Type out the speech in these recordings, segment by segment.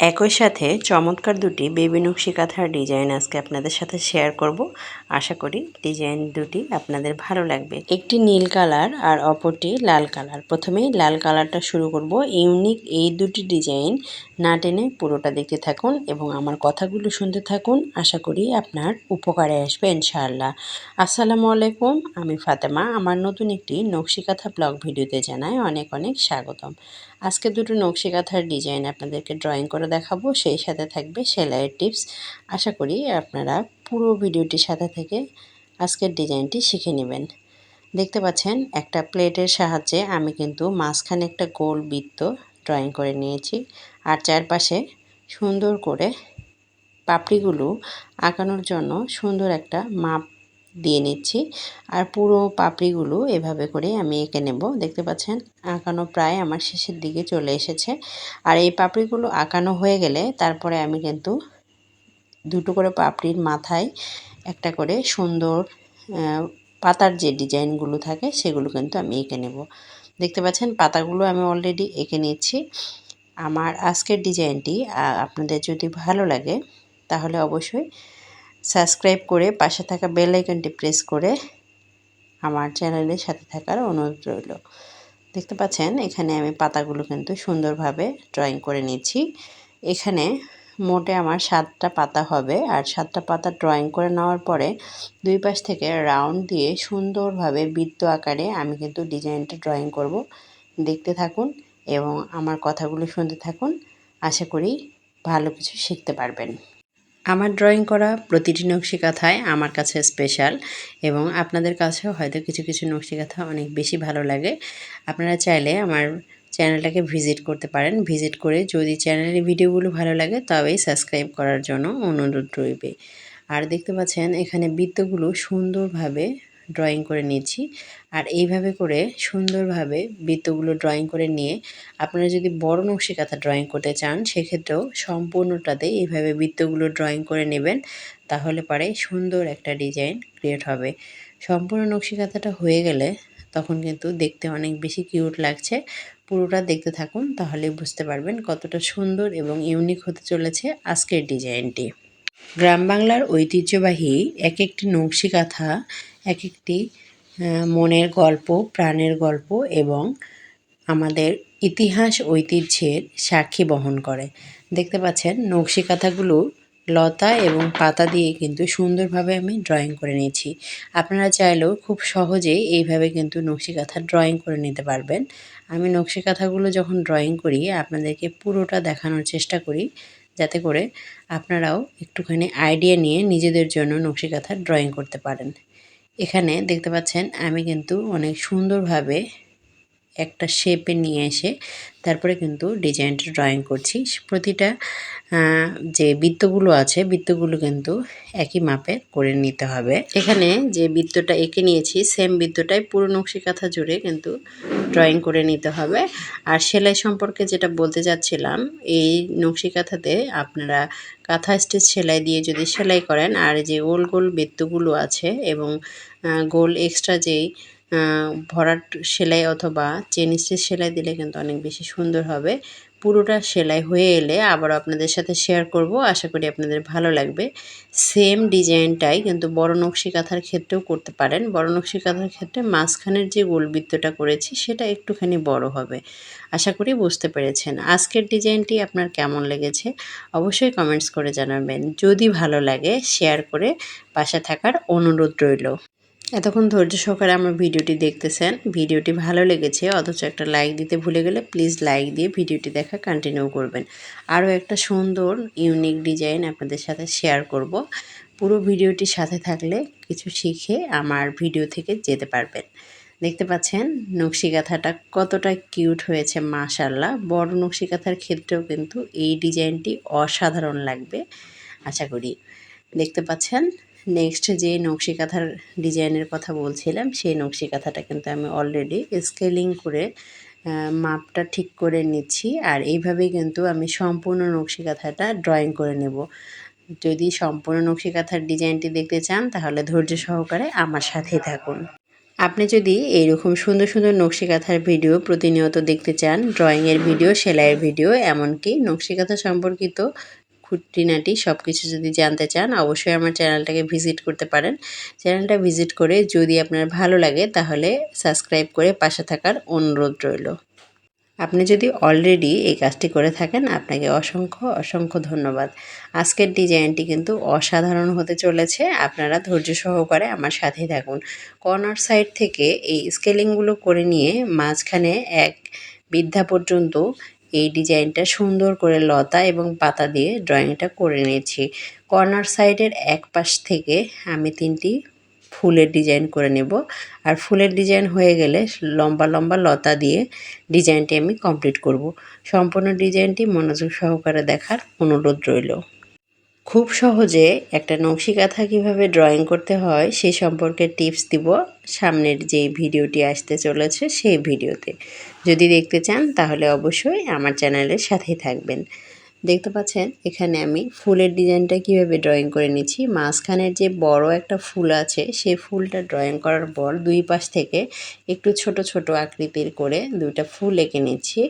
একই সাথে চমৎকার দুটি বেবি নকশি কাঁথার ডিজাইন আজকে আপনাদের সাথে শেয়ার করব। আশা করি ডিজাইন দুটি আপনাদের ভালো লাগবে। একটি নীল কালার আর অপরটি লাল কালার। প্রথমেই লাল কালারটা শুরু করব। ইউনিক এই দুটি ডিজাইন না টেনে পুরোটা দেখতে থাকুন এবং আমার কথাগুলো শুনতে থাকুন। আশা করি আপনার উপকারে আসবে ইনশাআল্লাহ। আসসালামু আলাইকুম, আমি ফাতেমা। আমার নতুন একটি নকশি কাঁথা ব্লগ ভিডিওতে জানাই অনেক অনেক স্বাগতম। আজকে দুটো নকশি কাঁথার ডিজাইন আপনাদেরকে ড্রয়িং করে দেখাবো, সেই সাথে থাকবে সেলাইয়ের টিপস। আশা করি আপনারা পুরো ভিডিওটির সাথে থেকে আজকের ডিজাইনটি শিখে নেবেন। দেখতে পাচ্ছেন একটা প্লেটের সাহায্যে আমি কিন্তু মাঝখানে একটা গোল বৃত্ত ড্রয়িং করে নিয়েছি আর চারপাশে সুন্দর করে পাপড়িগুলো আঁকানোর জন্য সুন্দর একটা মাপ দিয়ে নিচ্ছি আর পুরো পাপড়িগুলো এভাবে করে আমি এঁকে নেব। দেখতে পাচ্ছেন আঁকানো প্রায় আমার শেষের দিকে চলে এসেছে। আর এই পাপড়িগুলো আঁকানো হয়ে গেলে তারপরে আমি কিন্তু দুটো করে পাপড়ির মাথায় একটা করে সুন্দর পাতার যে ডিজাইনগুলো থাকে সেগুলো কিন্তু আমি এঁকে নেব। দেখতে পাচ্ছেন পাতাগুলো আমি অলরেডি এঁকে নিচ্ছি। আমার আজকের ডিজাইনটি আপনাদের যদি ভালো লাগে তাহলে অবশ্যই সাবস্ক্রাইব করে পাশে থাকা বেল আইকনটি প্রেস করে আমার চ্যানেলের সাথে থাকার অনুরোধ রইল। দেখতে পাচ্ছেন এখানে আমি পাতাগুলো কিন্তু সুন্দরভাবে ড্রয়িং করে নিচ্ছি। এখানে মোটে আমার 7টা পাতা হবে আর 7টা পাতা ড্রয়িং করে নেওয়ার পরে দুই পাশ থেকে রাউন্ড দিয়ে সুন্দরভাবে বৃত্ত আকারে আমি কিন্তু ডিজাইনটা ড্রয়িং করব। দেখতে থাকুন এবং আমার কথাগুলো শুনতে থাকুন। আশা করি ভালো কিছু শিখতে পারবেন। আমার ড্রয়িং করা প্রতিটি নকশি কাঁথায় আমার কাছে স্পেশাল এবং আপনাদের কাছেও হয়তো কিছু কিছু নকশি কাঁথা অনেক বেশি ভালো লাগে। আপনারা চাইলে আমার চ্যানেলটাকে ভিজিট করতে পারেন। ভিজিট করে যদি চ্যানেলের ভিডিওগুলো ভালো লাগে তবেই সাবস্ক্রাইব করার জন্য অনুরোধ রইবে। আর দেখতে পাচ্ছেন এখানে বৃত্তগুলো সুন্দরভাবে ড্রয়িং করে নিয়েছি আর এইভাবে করে সুন্দরভাবে বৃত্তগুলো ড্রয়িং করে নিয়ে আপনারা যদি বড় নকশি কাঁথা ড্রয়িং করতে চান সেক্ষেত্রেও সম্পূর্ণটাতে এইভাবে বৃত্তগুলো ড্রয়িং করে নেবেন, তাহলে পরে সুন্দর একটা ডিজাইন ক্রিয়েট হবে। সম্পূর্ণ নকশি কাঁথাটা হয়ে গেলে তখন কিন্তু দেখতে অনেক বেশি কিউট লাগছে। পুরোটা দেখতে থাকুন তাহলে বুঝতে পারবেন কতটা সুন্দর এবং ইউনিক হতে চলেছে আজকের ডিজাইনটি। গ্রাম বাংলার ঐতিহ্যবাহী এক একটি নকশি কাঁথা এক একটি মনের গল্প, প্রাণের গল্প এবং আমাদের ইতিহাস ঐতিহ্যের সাক্ষী বহন করে। দেখতে পাচ্ছেন নকশি কাঁথাগুলো লতা এবং পাতা দিয়ে কিন্তু সুন্দরভাবে আমি ড্রয়িং করে নিয়েছি। আপনারা চাইলেও খুব সহজেই এইভাবে কিন্তু নকশি কাঁথা ড্রয়িং করে নিতে পারবেন। আমি নকশি কাঁথাগুলো যখন ড্রয়িং করি আপনাদেরকে পুরোটা দেখানোর চেষ্টা করি, যাতে করে আপনারাও একটুখানি আইডিয়া নিয়ে নিজেদের জন্য নকশি কাঁথা ড্রয়িং করতে পারেন। এখানে দেখতে পাচ্ছেন আমি কিন্তু অনেক সুন্দরভাবে একটা শেপে নিয়ে এসে তারপরে কিন্তু ডিজাইনটা ড্রয়িং করছি। প্রতিটা যে বৃত্তগুলো আছে বৃত্তগুলো কিন্তু একই মাপে করে নিতে হবে। এখানে যে বৃত্তটা এঁকে নিয়েছি সেম বৃত্তটাই পুরো নকশি কাঁথা জুড়ে কিন্তু ড্রয়িং করে নিতে হবে। আর সেলাই সম্পর্কে যেটা বলতে চাচ্ছিলাম, এই নকশি কাঁথাতে আপনারা কাঁথা স্টিচ সেলাই দিয়ে যদি সেলাই করেন আর যে গোল গোল বৃত্তগুলো আছে এবং গোল এক্সট্রা যেই ভরাট সেলাই অথবা চেন স্টিচ সেলাই দিলে কিন্তু অনেক বেশি সুন্দর হবে। পুরোটা সেলাই হয়ে এলে আবারও আপনাদের সাথে শেয়ার করব, আশা করি আপনাদের ভালো লাগবে। সেম ডিজাইনটাই কিন্তু বড় নকশি কাঁথার ক্ষেত্রেও করতে পারেন। বড় নকশি কাঁথার ক্ষেত্রে মাঝখানের যে গোল বৃত্তটা করেছি সেটা একটুখানি বড় হবে। আশা করি বুঝতে পেরেছেন। আজকের ডিজাইনটি আপনার কেমন লেগেছে অবশ্যই কমেন্টস করে জানাবেন। যদি ভালো লাগে শেয়ার করে পাশে থাকার অনুরোধ রইল। এতক্ষণ ধৈর্য সহকারে আমার ভিডিওটি দেখতেছেন। ভিডিওটি ভালো লেগেছে অথচ একটা লাইক দিতে ভুলে গেলে প্লিজ লাইক দিয়ে ভিডিওটি দেখা কন্টিনিউ করবেন। আরও একটা সুন্দর ইউনিক ডিজাইন আপনাদের সাথে শেয়ার করব। পুরো ভিডিওটির সাথে থাকলে কিছু শিখে আমার ভিডিও থেকে যেতে পারবেন। দেখতে পাচ্ছেন নকশি কাঁথাটা কতটা কিউট হয়েছে মাশাআল্লাহ। বড় নকশি কাঁথার ক্ষেত্রেও কিন্তু এই ডিজাইনটি অসাধারণ লাগবে আশা করি। দেখতে পাচ্ছেন নেক্সট যে নকশি কাঁথার ডিজাইনের কথা বলছিলাম সেই নকশি কাঁথাটা কিন্তু আমি অলরেডি স্কেলিং করে মাপটা ঠিক করে নিচ্ছি আর এইভাবেই কিন্তু আমি সম্পূর্ণ নকশি কাঁথাটা ড্রয়িং করে নেব। যদি সম্পূর্ণ নকশি কাঁথার ডিজাইনটি দেখতে চান তাহলে ধৈর্য সহকারে আমার সাথেই থাকুন। আপনি যদি এইরকম সুন্দর সুন্দর নকশি কাঁথার ভিডিও প্রতিনিয়ত দেখতে চান, ড্রয়িংয়ের ভিডিও, সেলাইয়ের ভিডিও, এমনকি নকশি কাঁথা সম্পর্কিত খুঁটিনাটি সব কিছু যদি জানতে চান, অবশ্যই আমার চ্যানেলটাকে ভিজিট করতে পারেন। চ্যানেলটা ভিজিট করে যদি আপনার ভালো লাগে তাহলে সাবস্ক্রাইব করে পাশে থাকার অনুরোধ রইল। আপনি যদি অলরেডি এই কাজটি করে থাকেন, আপনাকে অসংখ্য অসংখ্য ধন্যবাদ। আজকের ডিজাইনটি কিন্তু অসাধারণ হতে চলেছে। আপনারা ধৈর্য সহকারে আমার সাথেই থাকুন। কর্নার সাইড থেকে এই স্কেলিংগুলো করে নিয়ে মাঝখানে এক বৃদ্ধা পর্যন্ত এই ডিজাইনটা সুন্দর করে লতা এবং পাতা দিয়ে ড্রয়িংটা করে নিয়েছি। কর্নার সাইডের এক পাশ থেকে আমি 3টি ফুলের ডিজাইন করে নেব। আর ফুলের ডিজাইন হয়ে গেলে লম্বা লম্বা লতা দিয়ে ডিজাইনটি আমি কমপ্লিট করব। সম্পূর্ণ ডিজাইনটি মনোযোগ সহকারে দেখার অনুরোধ রইল। খুব সহজে একটা নকশি কাঁথা কীভাবে ড্রয়িং করতে হয় সেই সম্পর্কে টিপস দিব সামনের যে ভিডিওটি আসতে চলেছে সেই ভিডিওতে। যদি দেখতে চান তাহলে অবশ্যই আমার চ্যানেলের সাথেই থাকবেন। দেখতে পাচ্ছেন এখানে আমি ফুলের ডিজাইনটা কিভাবে ড্রয়িং করে নিচ্ছি। মাঝখানের যে বড় একটা ফুল আছে সেই ফুলটা ড্রয়িং করার পর দুই পাশ থেকে একটু ছোট ছোট আকৃতির করে দুইটা ফুল এঁকে নিচ্ছি।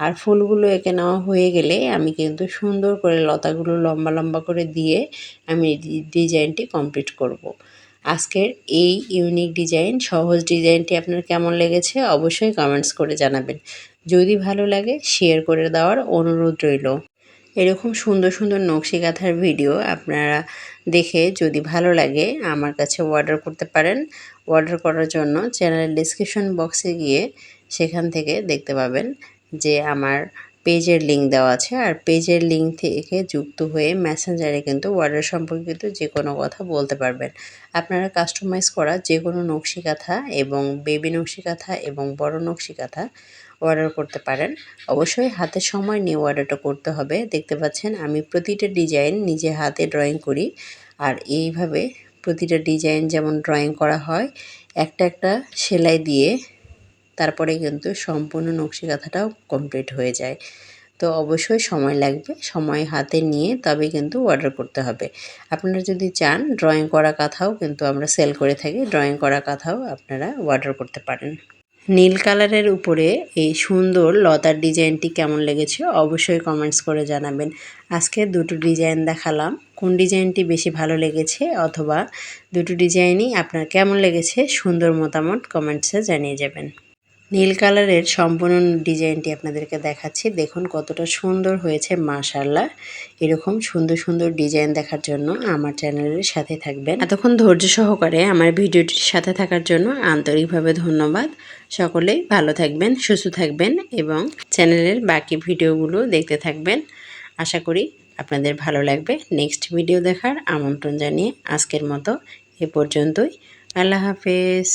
আর ফুলগুলো এঁকে নেওয়া হয়ে গেলে আমি কিন্তু সুন্দর করে লতাগুলো লম্বা লম্বা করে দিয়ে আমি ডিজাইনটি কমপ্লিট করব। আজকের এই ইউনিক ডিজাইন, সহজ ডিজাইনটি আপনার কেমন লেগেছে অবশ্যই কমেন্টস করে জানাবেন। যদি ভালো লাগে শেয়ার করে দেওয়ার অনুরোধ রইল। এরকম সুন্দর সুন্দর নকশি কাঁথার ভিডিও আপনারা দেখে যদি ভালো লাগে আমার কাছে অর্ডার করতে পারেন। অর্ডার করার জন্য চ্যানেলের ডিসক্রিপশন বক্সে গিয়ে সেখান থেকে দেখতে পাবেন যে আমার পেজের লিঙ্ক দেওয়া আছে। আর পেজের লিঙ্ক থেকে যুক্ত হয়ে মেসেঞ্জারে কিন্তু অর্ডার সম্পর্কিত যে কোনো কথা বলতে পারবেন। আপনারা কাস্টমাইজ করা যে কোনো নকশি কাঁথা এবং বেবি নকশি কাঁথা এবং বড় নকশি কাঁথা অর্ডার করতে পারেন। অবশ্যই হাতে সময় নিয়ে অর্ডারটা করতে হবে। দেখতে পাচ্ছেন আমি প্রতিটা ডিজাইন নিজে হাতে ড্রয়িং করি। আর এইভাবে প্রতিটা ডিজাইন যেমন ড্রয়িং করা হয় একটা একটা সেলাই দিয়ে তারপরে কিন্তু সম্পূর্ণ নকশি কাঁথাটাও কমপ্লিট হয়ে যায়। তো অবশ্যই সময় লাগবে, সময় হাতে নিয়ে তবে কিন্তু অর্ডার করতে হবে। আপনারা যদি চান ড্রয়িং করা কাঁথাও কিন্তু আমরা সেল করে থাকি, ড্রয়িং করা কাঁথাও আপনারা অর্ডার করতে পারেন। নীল কালারের উপরে এই সুন্দর লতার ডিজাইনটি কেমন লেগেছে অবশ্যই কমেন্টস করে জানাবেন। আজকে দুটো ডিজাইন দেখালাম, কোন ডিজাইনটি বেশি ভালো লেগেছে অথবা দুটো ডিজাইনই আপনার কেমন লেগেছে সুন্দর মতামত কমেন্টসে জানিয়ে যাবেন। নীল কালারের সম্পূর্ণ ডিজাইনটি আপনাদেরকে দেখাচ্ছি। দেখুন কতটা সুন্দর হয়েছে মাশাআল্লাহ। এরকম সুন্দর সুন্দর ডিজাইন দেখার জন্য আমার চ্যানেলের সাথে থাকবেন। এতক্ষণ ধৈর্য সহকারে আমার ভিডিওটির সাথে থাকার জন্য আন্তরিকভাবে ধন্যবাদ। সকলেই ভালো থাকবেন, সুস্থ থাকবেন এবং চ্যানেলের বাকি ভিডিওগুলো দেখতে থাকবেন। আশা করি আপনাদের ভালো লাগবে। নেক্সট ভিডিও দেখার আমন্ত্রণ জানিয়ে আজকের মতো এ পর্যন্তই। আল্লাহ হাফেজ।